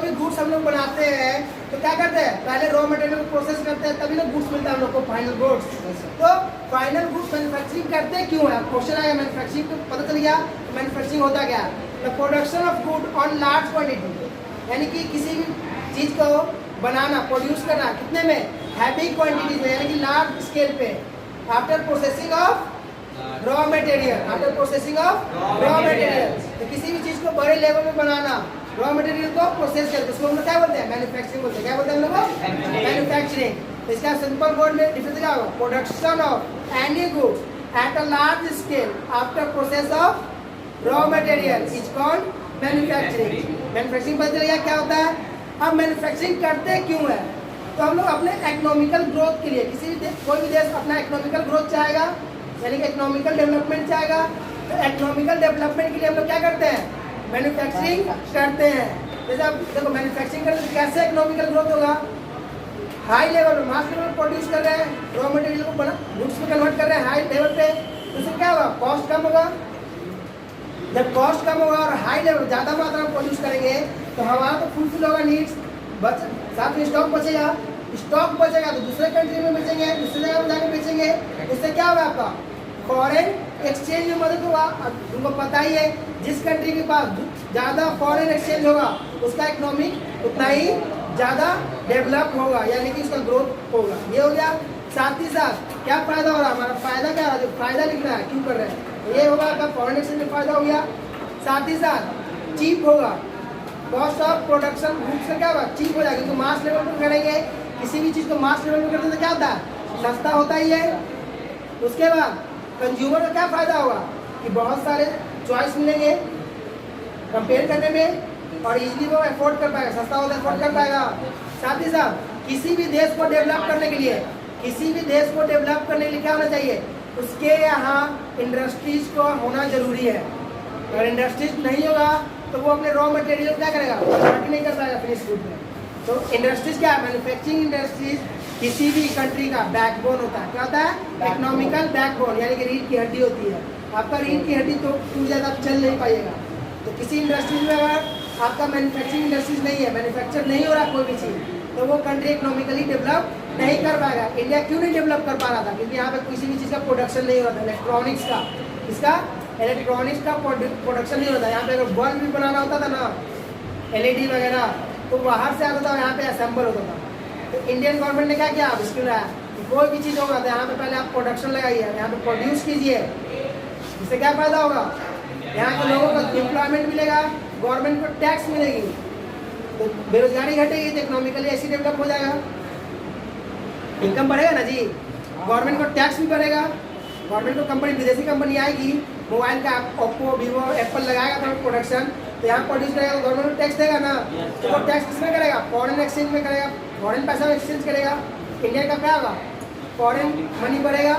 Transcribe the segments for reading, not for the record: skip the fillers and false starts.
भी गुड्स हम लोग बनाते हैं तो क्या करते हैं, पहले रॉ मटेरियल को प्रोसेस करते हैं, तभी ना गुड्स मिलता है हम लोग को, फाइनल गुड्स। तो फाइनल गुड्स मैन्युफैक्चरिंग करते क्यों है, क्वेश्चन आया मैन्युफैक्चरिंग तो पता चल गया मैन्युफैक्चरिंग होता क्या है। The production of good on large quantity, यानी कि किसी भी चीज को बनाना, प्रोड्यूस करना कितने में, हैवी क्वांटिटीज में, यानी कि लार्ज स्केल पे, after processing of raw material, after processing of raw material. तो किसी भी चीज को बड़े लेवल में बनाना, रॉ मटेरियल को प्रोसेस करके, उसको हम लोग क्या बोलते हैं, मैन्युफैक्चरिंग बोलते हैं। क्या बोलते हैं हम लोग, मैन्युफैक्चरिंग। तो इसका सिंपल वर्ड में डिफरेंस क्या होगा, production of any goods at a large scale after process of raw material is called manufacturing. Manufacturing पता चल गया क्या होता है। अब मैन्युफैक्चरिंग करते क्यों है, तो हम लोग अपने इकोनॉमिकल ग्रोथ के लिए, किसी भी कोई भी देश अपना इकोनॉमिकल ग्रोथ चाहेगा, यानी कि इकोनॉमिकल डेवलपमेंट चाहेगा, तो इकोनॉमिकल डेवलपमेंट के लिए हम लोग क्या करते हैं, मैन्युफैक्चरिंग करते हैं। जैसे अब देखो मैन्युफैक्चरिंग करते कैसे इकोनॉमिकल ग्रोथ होगा, हाई लेवल में, मास लेवल प्रोड्यूस कर रहे हैं, रॉ मटेरियल को बना गुड्स में कन्वर्ट कर रहे हैं हाई लेवल पे, तो उससे क्या होगा, कॉस्ट कम होगा। जब कॉस्ट कम होगा और हाई लेवल ज़्यादा मात्रा में प्रोड्यूस करेंगे तो हमारा तो फुलफिल होगा नीड्स, साथ में स्टॉक बचेगा, स्टॉक बचेगा तो दूसरे कंट्री में बेचेंगे, दूसरे जगह में जाकर बेचेंगे, इससे क्या होगा, आपका फॉरेन एक्सचेंज में मदद होगा। अब तुमको पता ही है जिस कंट्री के पास ज़्यादा फॉरेन एक्सचेंज होगा उसका इकोनॉमिक उतना ही ज़्यादा डेवलप होगा, यानी कि उसका ग्रोथ होगा। ये हो गया। साथ ही साथ क्या फायदा हो रहा है, हमारा फायदा क्या है, जो फायदा लिखना है क्यों कर रहे हैं, ये होगा आपका फॉरेन एक्सचेंज में फायदा हो गया। साथ ही साथ चीप होगा, कॉस्ट ऑफ प्रोडक्शन गुड्स का क्या होगा, चीप हो जाएगा, क्योंकि मास लेवल पर करेंगे, किसी भी चीज़ को मास लेवल पर करते तो क्या होता है, सस्ता होता ही है। उसके बाद कंज्यूमर का क्या फायदा होगा कि बहुत सारे चॉइस मिलेंगे कंपेयर करने में, और इजीली वो अफोर्ड कर पाएगा, सस्ता होता है अफोर्ड कर पाएगा। साथ ही साथ किसी भी देश को डेवलप करने के लिए, किसी भी देश को डेवलप करने के लिए क्या होना चाहिए, उसके यहाँ इंडस्ट्रीज को होना जरूरी है। अगर इंडस्ट्रीज नहीं होगा तो वो अपने रॉ मटेरियल क्या करेगा, कन्वर्ट नहीं कर पाएगा फिनिश गुड में। तो इंडस्ट्रीज क्या है, मैन्युफैक्चरिंग इंडस्ट्रीज किसी भी कंट्री का बैकबोन होता है। क्या होता है, इकोनॉमिकल बैकबोन, यानी कि रीढ़ की हड्डी होती है। आपका रीढ़ की हड्डी तो टूट जाता, आप चल नहीं पाइएगा। तो किसी इंडस्ट्रीज में अगर आपका मैन्युफैक्चरिंग इंडस्ट्रीज नहीं है, मैन्युफैक्चर नहीं हो रहा कोई भी चीज़, तो वो कंट्री इकोनॉमिकली डेवलप नहीं कर पाएगा। इंडिया क्यों नहीं डेवलप कर पा रहा था, क्योंकि यहाँ पे किसी भी चीज़ का प्रोडक्शन नहीं हो रहा था, इलेक्ट्रॉनिक्स का, इसका इलेक्ट्रॉनिक्स का प्रोडक्शन नहीं होता। यहाँ पे अगर बल्ब भी बनाना होता था ना, LED वगैरह, तो बाहर से आता था, यहाँ पे असेंबल होता था। तो इंडियन गवर्नमेंट ने क्या किया, अब स्कीम लाया कि कोई भी चीज़ होगा तो यहाँ पे पहले आप प्रोडक्शन लगाइए, यहाँ पे प्रोड्यूस कीजिए। इससे क्या फायदा होगा, यहाँ के लोगों को एम्प्लॉयमेंट मिलेगा, गवर्नमेंट को टैक्स मिलेगी, तो बेरोजगारी घटेगी, तो इकोनॉमिकली ऐसी डेवलप हो जाएगा, इनकम बढ़ेगा ना जी, गवर्नमेंट को टैक्स भी बढ़ेगा, गवर्नमेंट को कंपनी, विदेशी कंपनी आएगी, मोबाइल का ओप्पो वीवो एप्पल लगाएगा तो प्रोडक्शन, तो यहाँ प्रोड्यूस करेगा तो गवर्नमेंट को टैक्स देगा ना, तो वो टैक्स किसमें करेगा, फॉरेन एक्सचेंज में करेगा, फॉरेन पैसा में एक्सचेंज करेगा। इंडिया का क्या होगा, फॉरेन मनी बढ़ेगा,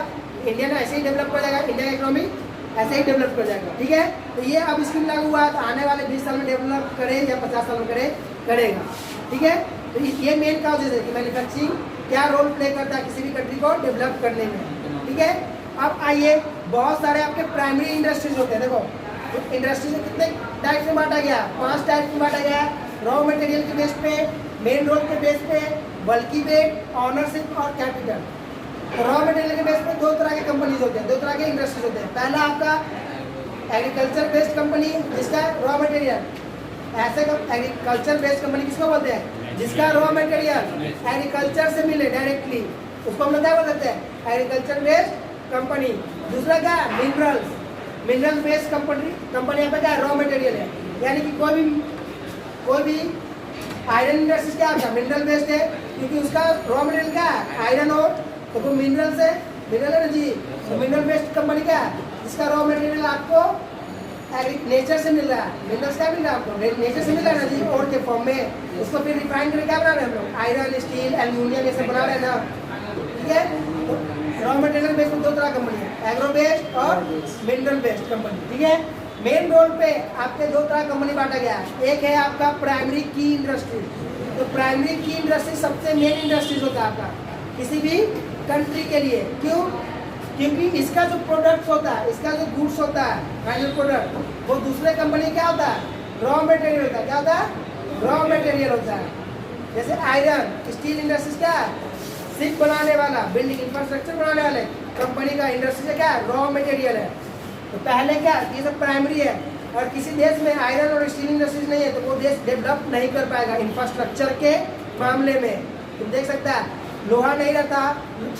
इंडिया में ऐसे ही डेवलप कर जाएगा, इंडिया का इकोनॉमी ऐसे ही डेवलप कर जाएगा। ठीक है, तो ये अब स्कीम लागू हुआ है, तो आने वाले 20 साल में डेवलप करे या 50 साल में करेगा। ठीक है, तो ये मेन काउज है कि मैन्युफैक्चरिंग क्या रोल प्ले करता है किसी भी कंट्री को डेवलप करने में। ठीक है, अब आइए, बहुत सारे आपके प्राइमरी इंडस्ट्रीज होते हैं। देखो इंडस्ट्रीज में कितने टाइप में बांटा गया, 5 टाइप में बांटा गया। रॉ मटेरियल के बेस पे, मेन रोल के बेस पे, बल्कि वेट, ऑनरशिप और कैपिटल। रॉ मटेरियल के बेस पे 2 तरह के कंपनीज होते हैं, 2 तरह के इंडस्ट्रीज होते हैं। पहला आपका एग्रीकल्चर बेस्ड कंपनी, जिसका रॉ मटेरियल, ऐसे एग्रीकल्चर बेस्ड कंपनी किसको बोलते हैं, जिसका रॉ मटेरियल एग्रीकल्चर से मिले डायरेक्टली, उसको हम लोग क्या बोलते हैं, एग्रीकल्चर बेस्ड कंपनी। दूसरा क्या है, मिनरल बेस्ड कंपनी यहाँ पे क्या है, रॉ मटेरियल है, यानी कि कोई भी आयरन इंडस्ट्रीज क्या है, मिनरल बेस्ड है, क्योंकि उसका रॉ मटेरियल क्या है, आयरन और, तो वो मिनरल है ना जी। तो मिनरल बेस्ड कंपनी क्या है, जिसका रॉ मटेरियल आपको नेचर से मिल रहा है। मिनरल्स क्या मिल रहा है आपको, नेचर से मिल रहा है ना जी, और के फॉर्म में, उसको फिर रिफाइन करके क्या बना रहे हैं हम लोग, आयरन, स्टील, एल्यूमिनियम ये सब बना रहे हैं ना। ठीक है, रॉ मटेरियल बेस्ड में 2 तरह कंपनी है, एग्रो बेस्ड और मिनरल बेस्ड कंपनी। ठीक है, मेन रोल पे आपके 2 तरह कंपनी बांटा गया है। एक है आपका प्राइमरी की इंडस्ट्री। तो प्राइमरी की इंडस्ट्री सबसे मेन इंडस्ट्रीज होता है आपका किसी भी कंट्री के लिए। क्यों, क्योंकि इसका जो प्रोडक्ट होता है, इसका जो गुड्स होता है, फाइनल प्रोडक्ट, वो दूसरे कंपनी क्या होता है, रॉ मटेरियल होता है। क्या होता है, रॉ मटेरियल होता है। जैसे आयरन, स्टील इंडस्ट्रीज क्या है, शिप बनाने वाला, बिल्डिंग इंफ्रास्ट्रक्चर बनाने वाले कंपनी का इंडस्ट्री क्या है, रॉ मटेरियल है। तो पहले क्या, ये सब प्राइमरी है, और किसी देश में आयरन और स्टील इंडस्ट्रीज नहीं है तो वो देश डेवलप नहीं कर पाएगा इंफ्रास्ट्रक्चर के मामले में। तुम देख सकता है, लोहा नहीं रहता,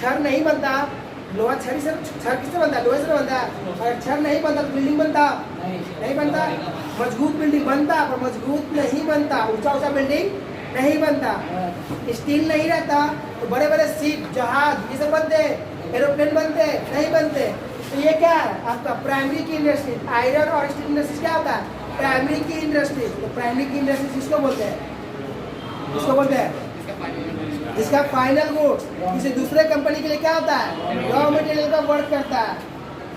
छड़ नहीं बनता, लोहा छड़ से, छड़ किससे बनता है, लोहे से बनता है, और छड़ नहीं बनता तो बिल्डिंग बनता नहीं बनता, मजबूत बिल्डिंग बनता पर मजबूत नहीं बनता, ऊंचा ऊंचा बिल्डिंग नहीं बनता। स्टील नहीं रहता तो बड़े बड़े शिप, जहाज ये सब बनते, एरोप्लेन बनते नहीं बनते। तो ये क्या है आपका प्राइमरी की इंडस्ट्री, आयरन और स्टील इंडस्ट्री क्या होता है, प्राइमरी की इंडस्ट्री। तो प्राइमरी की इंडस्ट्री किसको बोलते हैं, किसको बोलते हैं, इसका फाइनल गुड्स किसी दूसरे कंपनी के लिए क्या होता है, रॉ मटेरियल का वर्क करता है,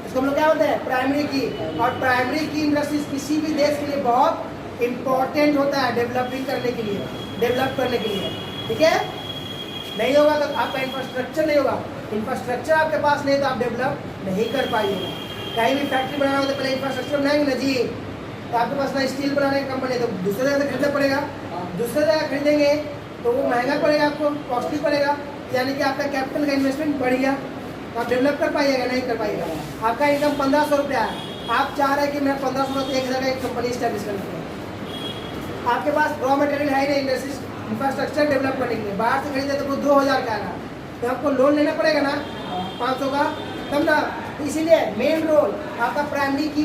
इसको हम लोग क्या बोलते हैं, प्राइमरी की। और प्राइमरी की इंडस्ट्रीज किसी भी देश के लिए बहुत इंपॉर्टेंट होता है डेवलपिंग करने के लिए, डेवलप करने के लिए, ठीक है। नहीं होगा तो आपका इंफ्रास्ट्रक्चर नहीं होगा, इंफ्रास्ट्रक्चर आपके पास नहीं तो आप डेवलप नहीं कर पाइएगा। कहीं भी फैक्ट्री बनाना हो तो पहले इंफ्रास्ट्रक्चर बनाएंगे ना जी, तो आपके पास ना स्टील बनाने की कंपनी है तो दूसरे जगह से खरीदना पड़ेगा, दूसरे जगह खरीदेंगे तो वो महंगा पड़ेगा, आपको कॉस्टली पड़ेगा, यानी कि आपका कैपिटल का इन्वेस्टमेंट बढ़ गया, तो आप डेवलप कर पाइएगा नहीं कर पाइएगा। आपका इनकम 1500 रुपया है, आप चाह रहे हैं कि मैं 1500 से एक जगह एक कंपनी स्टैब्लिश कर लूँ, आपके पास रॉ मटेरियल है नहीं, इंडस्ट्री इंफ्रास्ट्रक्चर डेवलप करने के लिए, बाहर से खरीदे तो वो 2000 का आएगा, तो आपको लोन लेना पड़ेगा ना 500 का, तब ना। तो इसीलिए मेन रोल आपका प्राइमरी की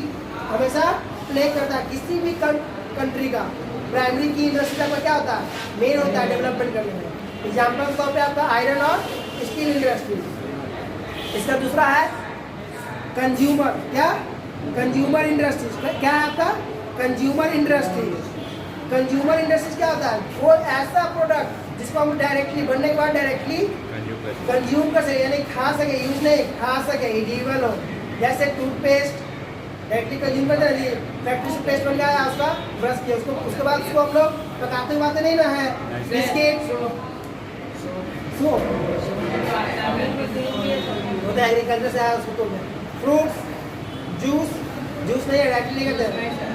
हमेशा प्ले करता है, किसी भी कंट्री का प्राइमरी की इंडस्ट्री का क्या होता है, मेन होता है डेवलपमेंट करने में। एग्जाम्पल के तौर पे आपका आयरन और स्टील इंडस्ट्री। इसका दूसरा है कंज्यूमर, क्या, कंज्यूमर इंडस्ट्रीज, क्या है आपका कंज्यूमर इंडस्ट्रीज। कंज्यूमर इंडस्ट्रीज क्या होता है, वो ऐसा प्रोडक्ट जिसको हम डायरेक्टली बनने के बाद डायरेक्टली कंज्यूम कर सके, यानी खा सके, यूज नहीं खा सके, इडिबल हो। जैसे टूथपेस्ट डायरेक्टली कंज्यूम करते हैं, फैक्ट्री से पेस्ट बन गया, उसका ब्रश किया, उसके बाद उसको हम लोग पकाते हुए नहीं ना है, बिस्किट होता है एग्रीकल्चर से आया, उसको तो फ्रूट्स, जूस नहीं है डायरेक्टली नहीं करते,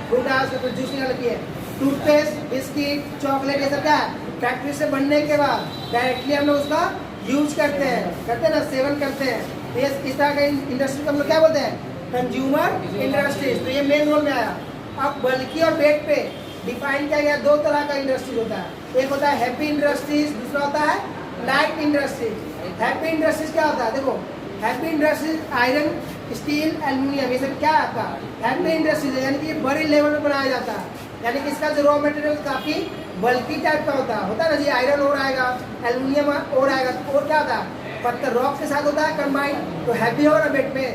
फ्रूट आया उसको तो जूस निकाल पिए। टूथपेस्ट, बिस्किट, चॉकलेट, ये सब क्या है फैक्ट्री से बनने के बाद डायरेक्टली हम लोग उसका यूज करते हैं ना, सेवन करते हैं। तो ये इस तरह का इंडस्ट्री को हम लोग क्या बोलते हैं, कंज्यूमर इंडस्ट्रीज। तो ये मेन रोल में आया। अब बल्कि और वेट पे डिफाइन किया गया, दो तरह का इंडस्ट्रीज होता है, एक होता है हैप्पी इंडस्ट्रीज, दूसरा होता है लाइट इंडस्ट्रीज। हैप्पी इंडस्ट्रीज क्या होता है, देखो happy industries iron, steel, aluminium, ये सब क्या है आपका हैप्पी इंडस्ट्रीज है, यानी कि बड़े लेवल में बनाया जाता है, यानी कि इसका जो रॉ मटेरियल काफी बल्की टाइप का होता है ना जी, आयरन और आएगा, एल्यूमिनियम और आएगा, तो और क्या होता है पत्थर रॉक के साथ होता है कंबाइन, तो हैप्पी हो ना वेट में।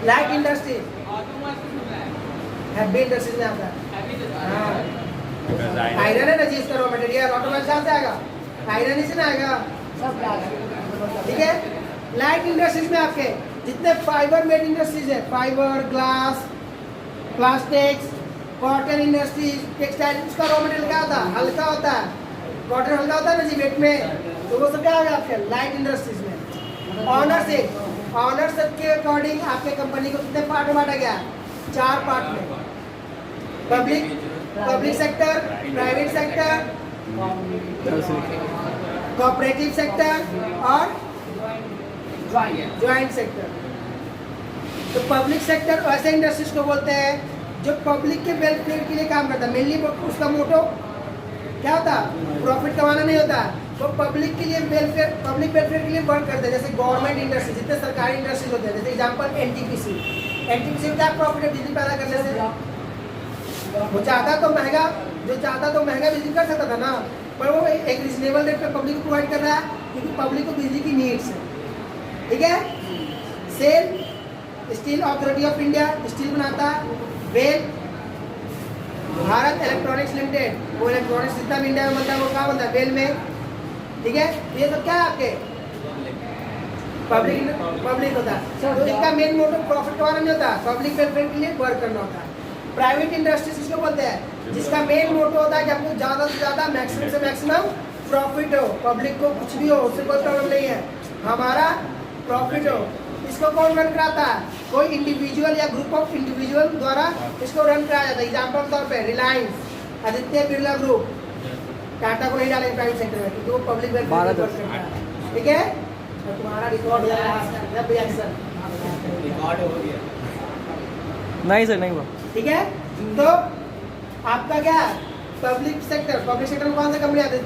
लाइट इंडस्ट्रीज हैप्पी इंडस्ट्रीज में आता है, आयरन है ना जी इसका रॉ मटेरियल, ऑटोमेटिक कहाँ से आएगा, आयरन ही से ना आएगा, ठीक है। लाइट इंडस्ट्रीज में आपके जितने फाइबर मेड इंडस्ट्रीज है, fibre, glass, plastics, cotton industries, textile, उसका रॉ मटेरियल क्या होता है, हल्का होता है, कॉटन हल्का होता है ना जी वेट में, तो वो सब क्या होगा आपके लाइट इंडस्ट्रीज में। ऑनरशिप के अकॉर्डिंग आपके कंपनी को कितने पार्ट में बांटा गया, 4 पार्ट में, public sector, private sector, cooperative sector और ज्वाइंट सेक्टर। तो पब्लिक सेक्टर ऐसे इंडस्ट्रीज को बोलते हैं जो पब्लिक के वेलफेयर के लिए काम करता है, मेनली उसका मोटो क्या होता है, प्रॉफिट कमाना नहीं होता, वो पब्लिक के लिए वेलफेयर, पब्लिक वेलफेयर के लिए वर्क करते हैं। जैसे गवर्नमेंट इंडस्ट्री, जितने सरकारी इंडस्ट्रीज होते हैं, जैसे एग्जांपल एनटीपीसी में क्या प्रॉफिट है बिजली पैदा करने से, वो चाहता तो महंगा, जो चाहता तो महंगा बिजली कर सकता था ना, पर वो एक रिजनेबल रेट पर पब्लिक को प्रोवाइड कर रहा है क्योंकि पब्लिक को बिजली की नीड्स है, ठीक है। SAIL, steel authority of India steel बनाता है। वेल, भारत इलेक्ट्रॉनिक्स लिमिटेड, वो इलेक्ट्रॉनिक्स जितना भी इंडिया में बनता है वो कहाँ बनता है, वेल में, ठीक है। ये सब क्या है आपके पब्लिक होता है, तो इनका मेन मोटिव प्रॉफिट कमाना नहीं होता, पब्लिक वेलफेयर के लिए वर्क करना होता है। प्राइवेट इंडस्ट्रीज इसको बोलते हैं जिसका मेन मोटिव होता है कि हमको ज़्यादा से ज़्यादा मैक्सिमम से मैक्सिमम प्रॉफिट हो, पब्लिक को कुछ भी हो उससे कोई प्रॉब्लम नहीं है, हमारा प्रॉफिट हो। इसको कौन रन कराता है, कोई इंडिविजुअल या ग्रुप ऑफ इंडिविजुअल द्वारा इसको रन कराया जाता है। एग्जाम्पल के तौर पे रिलायंस, आदित्य बिरला ग्रुप, टाटा को नहीं डालेंगे प्राइवेट सेक्टर में क्योंकि वो पब्लिक वेलफेयर करता है, ठीक है। तो तुम्हारा रिकॉर्ड हो जाएगा रिकॉर्ड हो गया। नहीं सर नहीं हुआ। ठीक है, तो आपका क्या पब्लिक सेक्टर में कौन सा कंपनी आती है?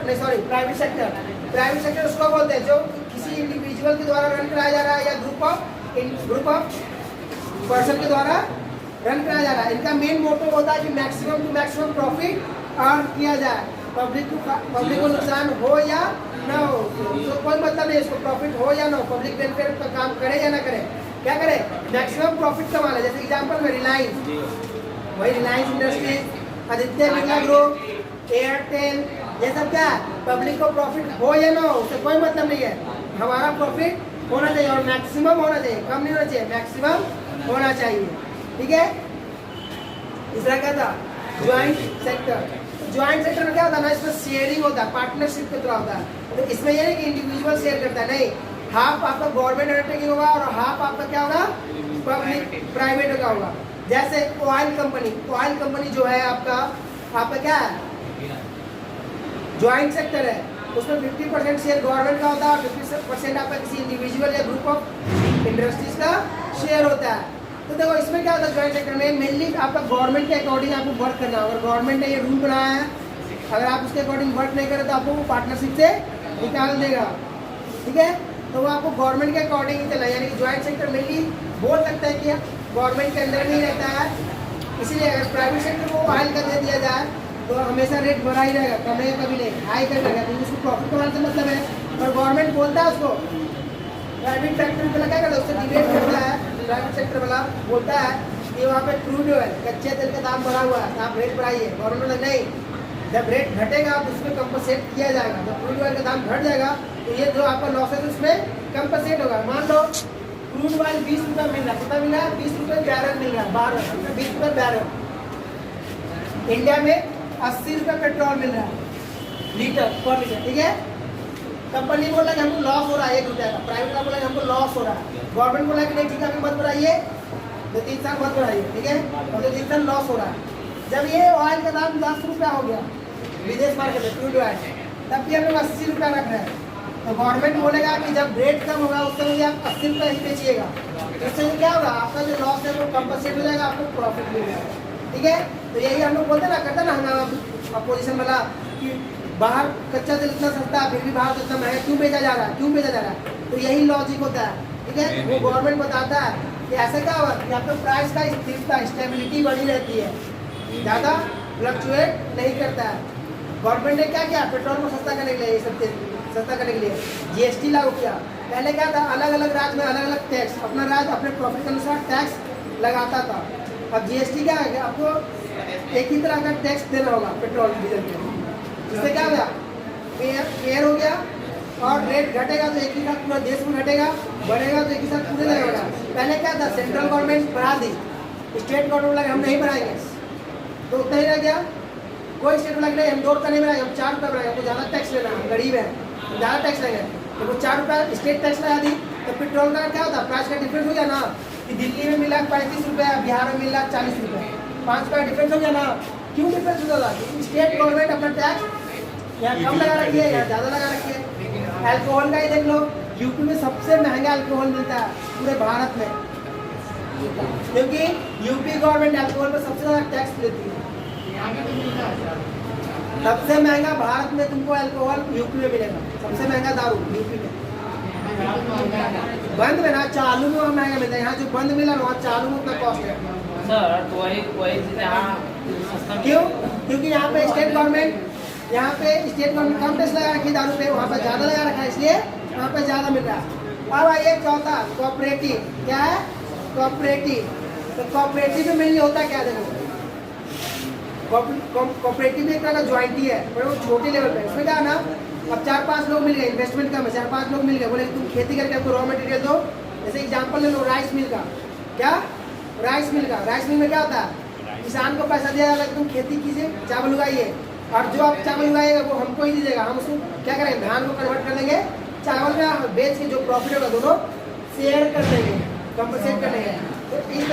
नहीं सॉरी, प्राइवेट सेक्टर उसको बोलते हैं जो किसी इंडिविजुअल के द्वारा रन कराया जा रहा है या ग्रुप ऑफ पर्सन के द्वारा रन कराया जा रहा है। इनका मेन मोटो होता है कि maximum to maximum profit earn किया जाए, पब्लिक को नुकसान हो या ना हो, तो कोई मतलब नहीं, इसको प्रॉफिट हो या ना हो, पब्लिक वेलफेयर का काम करे या ना करे, क्या करे, मैक्सिमम प्रॉफिट कमाना। जैसे एग्जांपल में रिलायंस, वही Reliance industries, Aditya Birla group, Airtel, ये सब क्या पब्लिक को प्रॉफिट हो या ना हो उससे कोई मतलब नहीं है, हमारा प्रॉफिट होना चाहिए और मैक्सिमम होना चाहिए, कम नहीं होना चाहिए, मैक्सिमम होना चाहिए, ठीक है। तीसरा क्या था? Joint sector. ज्वाइंट सेक्टर में क्या होता है ना, इसमें शेयरिंग होता है, पार्टनरशिप के तरह होता है। तो इसमें ये नहीं कि इंडिविजुअल शेयर करता है, नहीं, हाफ आपका गवर्नमेंट अंडरटेकिंग होगा और हाफ आपका क्या होगा, पब्लिक प्राइवेट का होगा। जैसे ऑयल कंपनी जो है आपका क्या है, ज्वाइंट सेक्टर है, उसमें 50% शेयर गवर्नमेंट का होता है और 50% आपका किसी इंडिविजुअल या ग्रुप ऑफ इंडस्ट्रीज का शेयर होता है। तो देखो इसमें क्या होता है, ज्वाइंट सेक्टर में मेनली आपका गवर्नमेंट के अकॉर्डिंग आपको वर्क करना होगा। अगर गवर्नमेंट ने ये रूल बनाया है, अगर आप उसके अकॉर्डिंग वर्क नहीं करें तो आपको वो पार्टनरशिप से निकाल देगा, ठीक है। तो वो आपको गवर्नमेंट के अकॉर्डिंग ही चलना है, यानी कि ज्वाइंट सेक्टर मेनली बोल सकता है कि गवर्नमेंट के अंदर नहीं रहता है। इसीलिए अगर प्राइवेट सेक्टर को ऑयल का दे दिया जाए तो हमेशा रेट बढ़ा ही रहेगा, कम कभी नहीं, हाई कर रहेगा, क्योंकि उसको प्रॉफिट कमाने से मतलब है। और गवर्नमेंट बोलता है उसको, प्राइवेट सेक्टर वाला क्या करता है, उससे डिबेट करता है, प्राइवेट सेक्टर वाला बोलता है कि वहाँ पे क्रूड ऑयल कच्चे तेल का दाम बढ़ा हुआ है, आप रेट बढ़ाइए। गवर्नमेंट नहीं, जब रेट घटेगा तो उसमें कंपनसेट किया जाएगा। जब क्रूड ऑयल का दाम घट जाएगा तो ये जो आपका लॉस है उसमें कंपनसेट होगा। मान लो क्रूड ऑयल 20 रुपये मिल रहा है, कितना मिल रहा है, 20 रुपये बैरल मिल रहा है, 20 रुपये बैरल। इंडिया में 80 रुपये पेट्रोल मिल रहा है लीटर पर लीटर, ठीक है। कंपनी बोला कि हमको लॉस हो रहा है 1 रुपये का, प्राइवेट का बोला कि हमको लॉस हो रहा है, गवर्नमेंट बोला कि नहीं ठीक है अभी मत बढ़ाइए, 2-3 साल मत बढ़ाइए, ठीक है, और 2-3 साल लॉस हो रहा है। जब ये ऑयल का दाम 10 रुपया हो गया विदेश मार्केट में क्रूड ऑयल, तब भी हम लोग 80 रुपया रख रहे हैं, तो गवर्नमेंट बोलेगा कि जब रेट कम होगा उस समय आप 80 रुपये ही बेचिएगा। इससे क्या होगा, आपका जो लॉस है वो कंपनसेट हो जाएगा, आपको प्रॉफिट मिल जाएगा, ठीक है। तो यही हम लोग बोलते ना, करते ना हमारा अपोजिशन वाला कि बाहर कच्चा तेल इतना सस्ता है फिर भी बाहर इतना महंगा क्यों बेचा जा रहा है, तो यही लॉजिक होता है, ठीक है। वो गवर्नमेंट बताता है कि ऐसा क्या होगा कि आपका प्राइस का स्थिरता स्टेबिलिटी बनी रहती है, ज़्यादा फ्लक्चुएट नहीं करता है। गवर्नमेंट ने क्या किया, पेट्रोल को सस्ता करने के लिए, ये सब तेल सस्ता करने के लिए GST लागू किया। पहले क्या था, अलग अलग राज्य में अलग अलग टैक्स, अपना राज्य अपने प्रॉफिट के अनुसार टैक्स लगाता था। अब GST क्या है, आपको एक ही तरह का टैक्स देना होगा पेट्रोल डीजल पे। इससे क्या होगा, फेयर हो गया और रेट घटेगा तो एक ही साथ पूरा देश में घटेगा, बढ़ेगा तो एक ही साथ पूरे जगह बढ़ेगा। पहले क्या था, सेंट्रल गवर्नमेंट बढ़ा दी, स्टेट गवर्नमेंट लगे हम नहीं बढ़ाएंगे, तो उतना ही रह गया। कोई स्टेट लगे नहीं हम 2 रुपये नहीं बढ़ाएंगे, हम 4 रुपये बढ़ाएंगे, हमको ज़्यादा टैक्स लेना, हम गरीब है, ज़्यादा टैक्स लेंगे, तो वो 4 रुपये स्टेट टैक्स लगा दी। तो पेट्रोल का क्या होता है, प्राइस का डिफरेंस हो गया ना, कि दिल्ली में मिला 35 रुपये, बिहार में मिला 40 रुपये, 5 रुपये डिफरेंस हो गया ना। क्यों डिफरेंस हो जाता है, स्टेट गवर्नमेंट अपना टैक्स यहाँ कम लगा रखी है, यहाँ ज़्यादा लगा रखी है। अल्कोहल का ही देख लो, यूपी में सबसे महंगा अल्कोहल मिलता है पूरे भारत में, क्योंकि यूपी गवर्नमेंट अल्कोहल पर सबसे ज़्यादा टैक्स लेती है। सबसे महंगा भारत में तुमको अल्कोहल यूपी में मिलेगा, सबसे महंगा दारू यूपी में। बंद में ना, चालू में वहाँ महंगा मिलता है, यहाँ जो बंद मिला वहाँ चालू में उतना कॉस्ट है सर। तो वही क्यों, क्योंकि यहाँ पे स्टेट गवर्नमेंट कम टैक्स लगा रखी है दारू पे, वहाँ पर ज़्यादा लगा रखा है, इसलिए वहाँ पे ज़्यादा मिल रहा है। अब आइए चौथा, कोऑपरेटिव। क्या है, कोऑपरेटिव। तो कोऑपरेटिव में मेनली होता क्या, देखो कोऑपरेटिव एक तरह का ज्वाइंट ही है, पर वो छोटे लेवल पे। इसमें क्या है ना, अब 4-5 लोग मिल गए, इन्वेस्टमेंट कम है, 4-5 लोग मिल गए, बोले तुम खेती करके आपको रॉ मटेरियल दो। जैसे एग्जाम्पल ले लो राइस मिल का, क्या राइस मिल में क्या होता है, किसान को पैसा दिया जाता है कि तुम खेती कीजिए, चावल उगाइए, और जो आप चावल उगाएगा वो हमको ही दीजिएगा, हम उसको क्या करेंगे, धान को कन्वर्ट कर देंगे चावल में, बेच के जो प्रॉफिट होगा दोनों शेयर कर देंगे, कंपनसेट कर देंगे। तो इस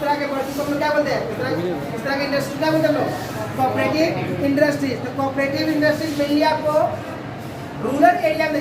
तरह के वर्किंग को हम लोग क्या बोलते हैं, इस तरह के इंडस्ट्री क्या बोलते हैं हम लोग, कोऑपरेटिव इंडस्ट्रीज। तो कोऑपरेटिव इंडस्ट्रीज मेनली आपको रूरल एरिया में